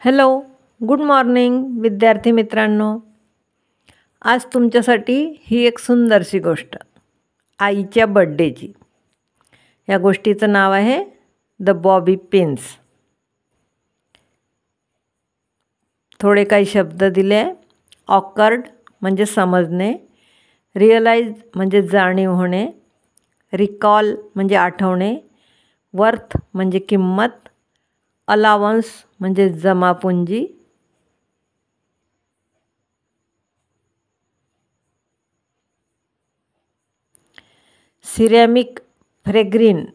Hello, good morning विद्यार्थी मित्रांनो. आज तुमच्यासाठी ही एक सुंदरशी गोष्ट, आईच्या बर्थडेची. या गोष्टीचं नाव आहे द बॉबी पिन्स. थोडे काही शब्द दिले. ऑकर्ड म्हणजे समजणे, रिअलाइज म्हणजे जाणीव होणे, रिकॉल म्हणजे आठवणे, वर्थ म्हणजे किंमत, अलावन्स म्हणजे जमापुंजी, सिरॅमिक फ्रेग्रीन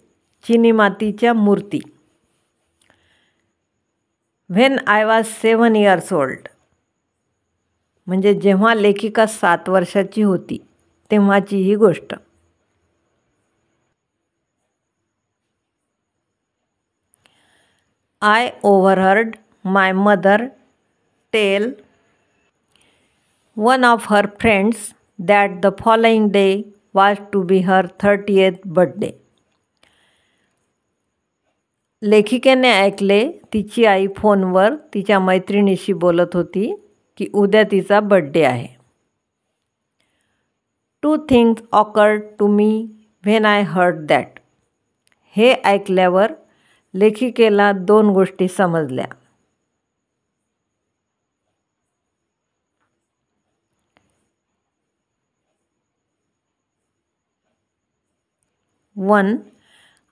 चिनी मातीच्या मूर्ती. When I was 7 years old म्हणजे जेव्हा लेखिका 7 वर्षाची होती तेव्हाची ही गोष्ट. I overheard my mother tell one of her friends that the following day was to be her 30th birthday. लेखिकेने ऐकले तिची आई फोनवर तिच्या मैत्रिणीशी बोलत होती की उद्या तिचा बर्थडे आहे. Two things occurred to me when I heard that. हे ऐकल्यावर लेखिकेला 2 गोष्टी समजल्या. One,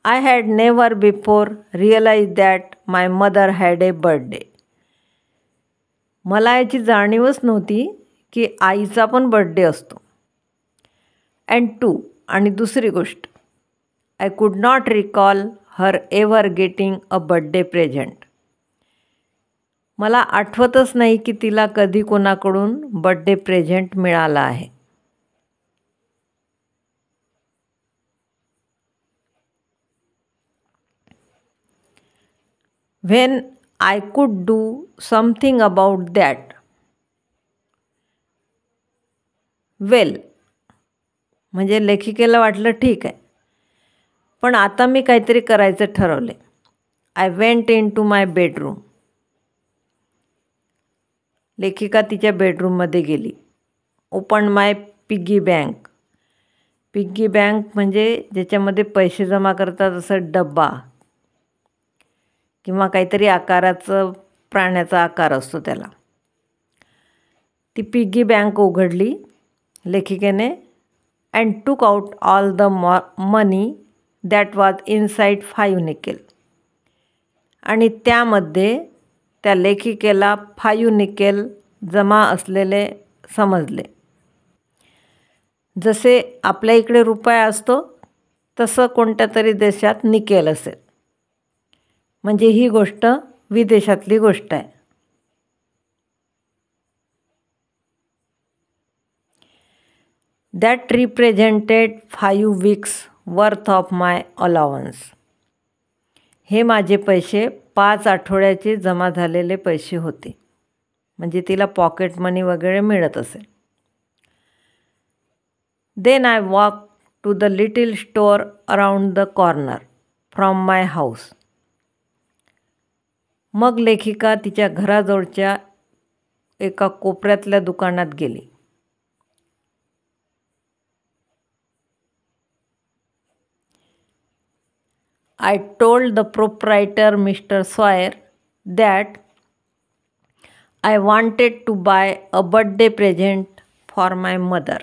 I had never before realized that my mother had a birthday. मला याची जाणीवच नव्हती की आईचा पण बर्थडे असतो. अँड 2, आणि दुसरी गोष्ट, I could not recall her ever getting a birthday present. मला आठवतच नाही की तिला कधी कोणाकडून बर्थडे प्रेझेंट मिळाला आहे. When I could do something about that. Well म्हणजे लेखिकेला वाटलं ठीक आहे, पण आता मी काहीतरी करायचं ठरवले. I went into my bedroom. लेखिका तिच्या बेडरूममध्ये गेली. Open my piggy bank. Piggy bank म्हणजे ज्याच्यामध्ये पैसे जमा करतात असं डब्बा किंवा काहीतरी आकाराचं प्राण्याचा आकार असतो त्याला. ती पिग्गी बँक उघडली लेखिकेने अँड टूक out all the money that was inside 5 nickel. आणि त्यामध्ये त्या लेखिकेला 5 निकेल जमा असलेले समजले. जसे आपल्या इकडे रुपया असतो तसं कोणत्या तरी देशात निकेल असेल. म्हणजे ही गोष्ट विदेशातली गोष्ट आहे. That represented 5 weeks worth of my allowance. हे माझे पैसे 5 आठवड्याचे जमा झालेले पैसे होते. म्हणजे तिला पॉकेट मनी वगैरे मिळत असेल. Then I walk to the little store around the corner from my house. मग लेखिका तिच्या घराजवळच्या एका कोपऱ्यातल्या दुकानात गेली. I told the proprietor, Mr. Sawyer, that I wanted to buy a birthday present for my mother.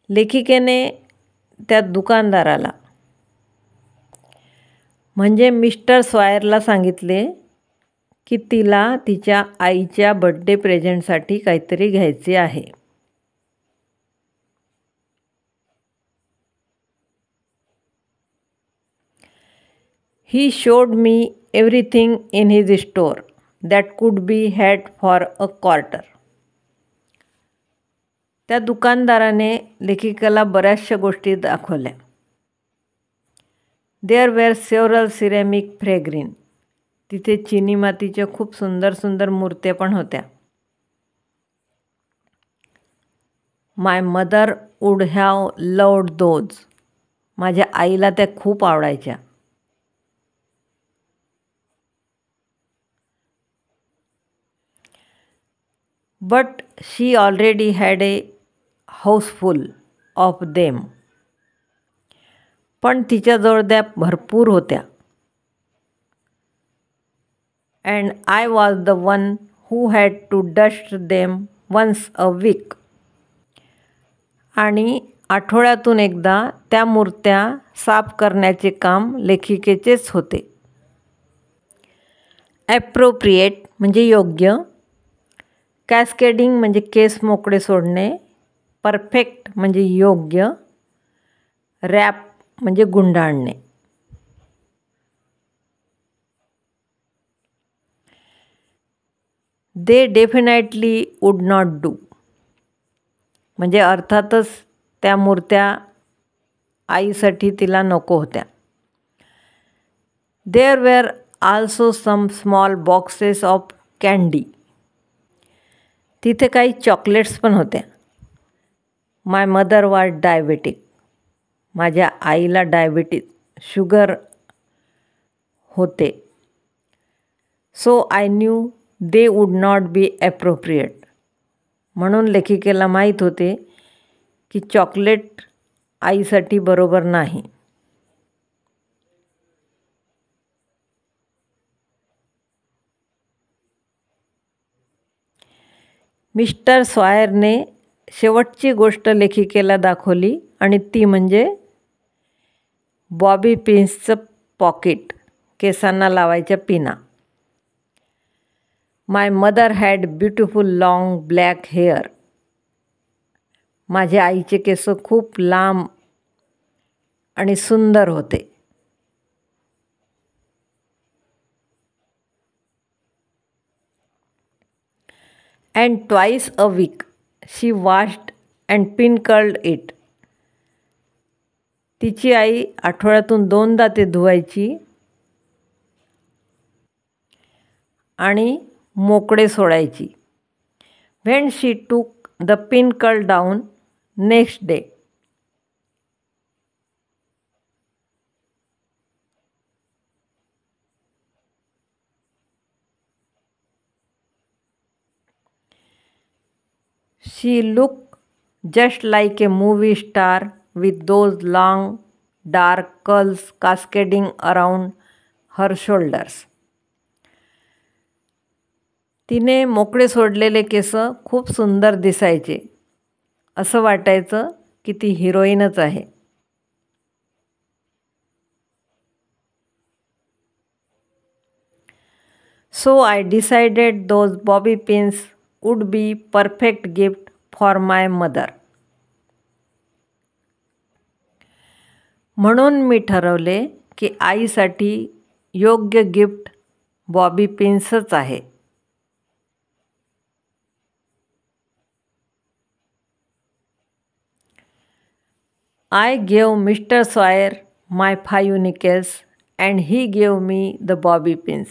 लेखिकेने त्या दुकानदाराला म्हणजे मिस्टर स्वायरला सांगितले की तिला तिच्या आईच्या बर्थडे प्रेझेंटसाठी काहीतरी घ्यायचे आहे. He showed me everything in his store that could be had for a quarter. त्या दुकानदाराने लेखिकेला बऱ्याचशा गोष्टी दाखवल्या. There were several ceramic figurines. तिथे चिनी मातीच्या खूप सुंदर सुंदर मूर्त्या पण होत्या. My mother would have loved those. माझ्या आईला त्या खूप आवडायच्या. But she already had a houseful of them. पण तिच्याजवळ त्या भरपूर होत्या. And I was the one who had to dust them once a week. आणि आठवड्यातून एकदा त्या मूर्त्या साफ करण्याचे काम लेखिकेचेच होते. ॲप्रोप्रिएट म्हणजे योग्य, कॅस्केडिंग म्हणजे केस मोकळे सोडणे, परफेक्ट म्हणजे योग्य, रॅप म्हणजे गुंडाळणे. They definitely would not do म्हणजे अर्थातच त्या मूर्त्या आईसाठी तिला नको होत्या. There were also some small boxes of candy. तिथे काही चॉकलेट्स पण होत्या. My mother was diabetic. माझ्या आईला डायबिटीज शुगर होते. So I knew they would not be appropriate. म्हणून लेखिकेला माहीत होते की चॉकलेट आईसाठी बरोबर नाही. मिस्टर स्वॉयरने शेवटची गोष्ट लेखिकेला दाखवली आणि ती म्हणजे बॉबी पिन्सचं पॉकेट, केसांना लावायच्या पिना. My mother had beautiful long black hair. माझ्या आईचे केस खूप लांब आणि सुंदर होते. And twice a week she washed and pin curled it. तिची आई आठवड्यातून 2दा ते धुवायची आणि मोकळे सोडायची. When she took the pin curl down next day. She look just like a movie star with those long dark curls cascading around her shoulders. तिने मोकळे सोडलेले केस खूप सुंदर दिसायचे. असं वाटायचं की ती हिरोईनच आहे. So I decided those Bobby pins would be perfect gift for my mother. म्हणून मी ठरवले की आईसाठी योग्य गिफ्ट बॉबी पिन्सच आहे. I gave mister Sawyer my 5 nickels and he gave me the bobby pins.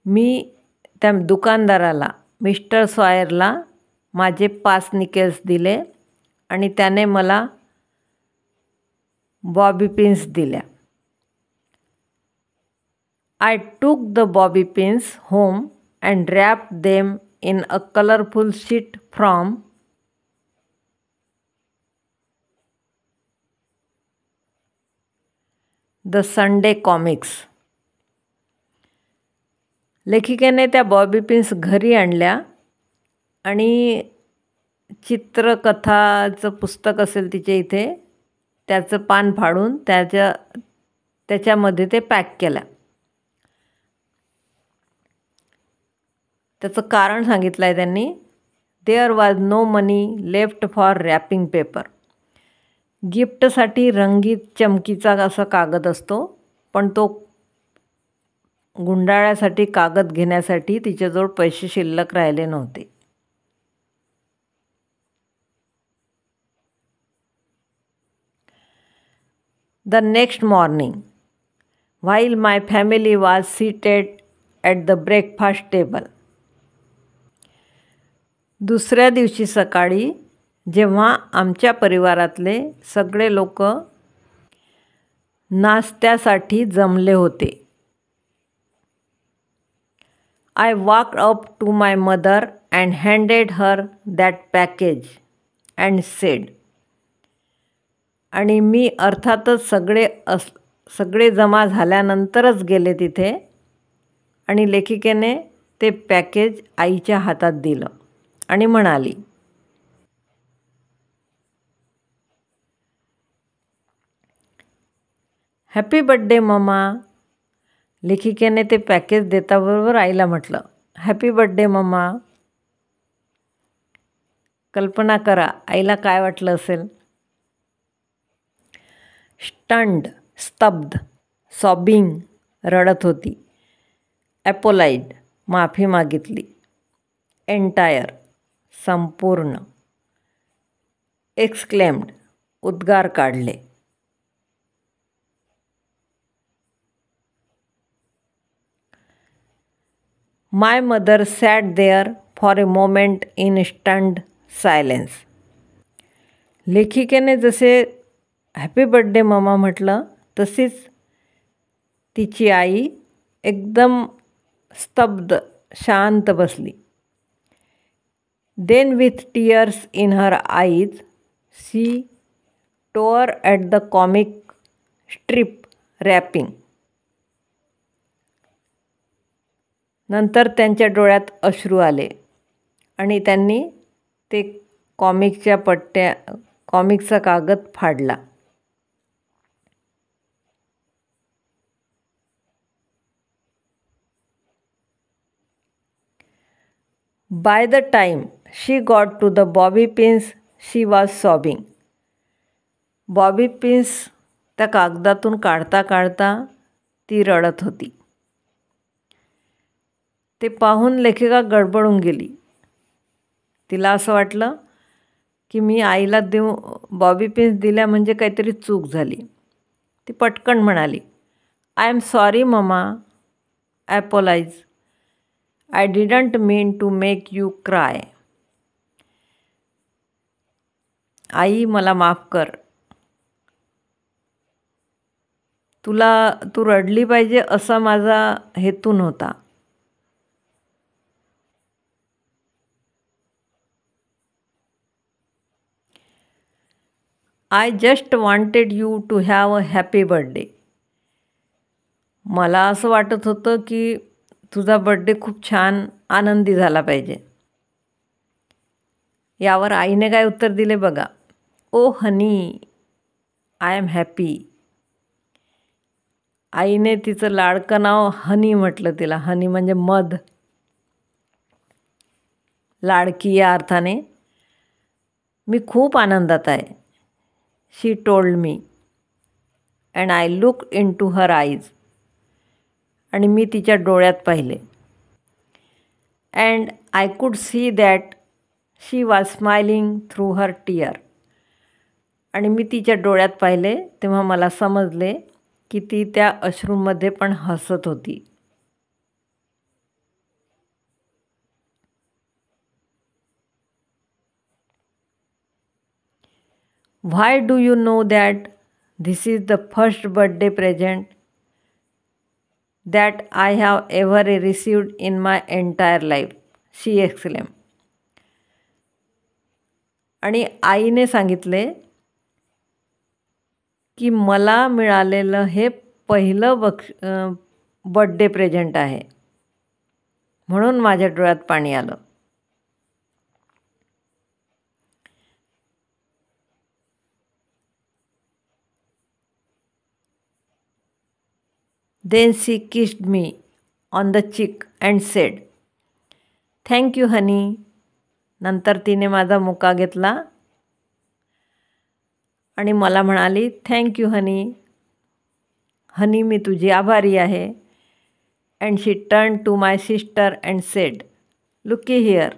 मी त्या दुकानदाराला मिस्टर स्वॉयरला माझे 5 निकेल्स दिले आणि त्याने मला बॉबी पिन्स दिल्या. I took the bobby pins home and wrap them in a colourful sheet from the Sunday comics. लेखिकेने त्या बॉबी पिन्स घरी आणल्या आणि चित्रकथाचं पुस्तक असेल तिच्या इथे त्याचं पान फाडून त्याच्यामध्ये ते पॅक केलं. त्याचं कारण सांगितलं आहे त्यांनी. There was no money left for wrapping paper. गिफ्टसाठी रंगीत चमकीचा असा कागद असतो, पण तो गुंडाळ्यासाठी कागद घेण्यासाठी तिच्याजवळ पैसे शिल्लक राहिले नव्हते. The next morning while my family was seated at the breakfast table. दुसऱ्या दिवशी सकाळी जेव्हा आमच्या परिवारातले सगळे लोक नाश्त्यासाठी जमले होते. I walked up to my mother and handed her that package and said, आणि मी अर्थातच सगळे जमा झाल्यानंतरच गेले तिथे आणि लेखिकेने ते पॅकेज आईच्या हातात दिलं आणि म्हणाली, हॅपी बड्डे मम्मा. लेखिकेने ते पॅकेज देताबरोबर आईला म्हटलं, हॅपी बड्डे मम्मा. कल्पना करा आईला काय वाटलं असेल. स्टंड, स्तब्ध, सॉबिंग, रडत होती. ॲपोलाइड, माफी मागितली. एंटायर, संपूर्ण. एक्सक्लेम्ड, उद्गार काढले. My mother sat there for a moment in stunned silence. लेखिकेने जसे हॅपी बड्डे मम्मा म्हटलं तशीच तिची आई एकदम स्तब्ध, शांत बसली. Then with tears in her eyes she tore at the comic strip wrapping. नंतर त्यांच्या डोळ्यात अश्रू आले आणि त्यांनी ते कॉमिकचा कागद फाडला. By the time she got to the bobby pins, she was sobbing. Bobby pins त्या कागदातून काढता काढता ती रडत होती. ते पाहून लेखिका गडबडून गेली. तिला असं वाटलं की मी आईला बॉबी पिन्स दिल्या म्हणजे काहीतरी चूक झाली. ती पटकन म्हणाली, I am sorry mamma, apologize. I didn't mean to make you cry. आई मला माफ कर. तू रडली पाहिजे असा माझा हेतू नव्हता. I just wanted you to have a happy birthday. मला असं वाटत होतं की तुझा बड्डे खूप छान आनंदी झाला पाहिजे. यावर आईने काय उत्तर दिले बघा. ओ हनी, आय एम हॅपी. आईने तिचं लाडकं नाव हनी म्हटलं तिला. हनी म्हणजे मध, लाडकी या अर्थाने. मी खूप आनंदात आहे. She told me and I look into her eyes. आणि मी तिच्या डोळ्यात पाहिले. And I could see that she was smiling through her tear. आणि मी तिच्या डोळ्यात पाहिले तेव्हा मला समजले की ती त्या अश्रूंमध्ये पण हसत होती. Why do you know that this is the first birthday present that I have ever received in my entire life, she exclaimed. आणि आईने सांगितले की मला मिळालेलं हे पहिलं बर्थडे प्रेझेंट आहे. म्हणून माझ्या डोळ्यात पाणी आलं. Then she kissed me on the cheek and said, Thank you honey. नंतर तिने माझा मुका घेतला आणि मला म्हणाली, थँक यू हनी. हनी, मी तुझी आभारी आहे. And she turn to my sister and said, looky here,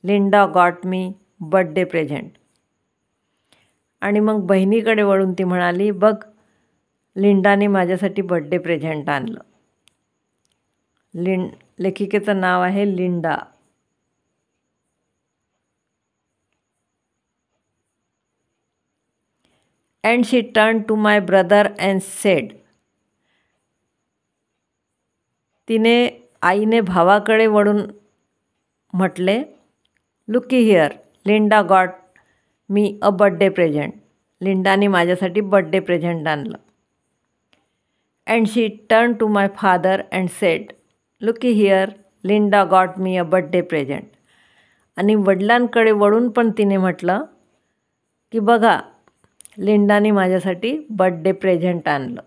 Linda got me birthday present. आणि मग बहिणीकडे वळून ती म्हणाली, बघ, लिंडाने माझ्यासाठी बर्थडे प्रेझेंट आणलं. लेखिकेचं नाव आहे Linda. And she turn to my brother and said. तिने आईने भावाकडे वळून म्हटले, looky here, Linda got me a birthday present. लिंडाने माझ्यासाठी बर्थडे प्रेझेंट आणलं. And she turn to my father and said, looky here, Linda got me a birthday present. आणि वडिलांकडे वळून पण तिने म्हटलं की बघा, लिंडाने माझ्यासाठी बर्थडे प्रेझेंट आणलं.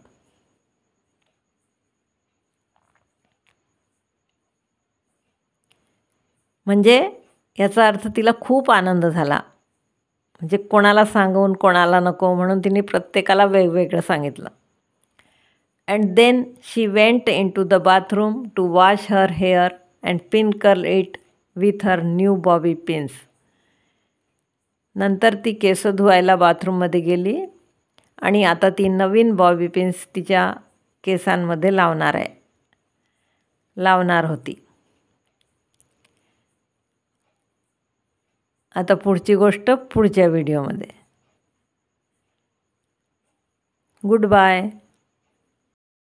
म्हणजे याचा अर्थ तिला खूप आनंद झाला. म्हणजे कोणाला सांगून कोणाला नको म्हणून तिने प्रत्येकाला वेगवेगळं सांगितलं. And then she went into the bathroom to wash her hair and pin curl it with her new bobby pins. नंतर ती केस धुवायला बाथरूममध्ये गेली आणि आता ती नवीन बॉबी पिन्स तिच्या केसांमध्ये लावणार होती. आता पुढची गोष्ट पुढच्या व्हिडिओमध्ये. Good bye.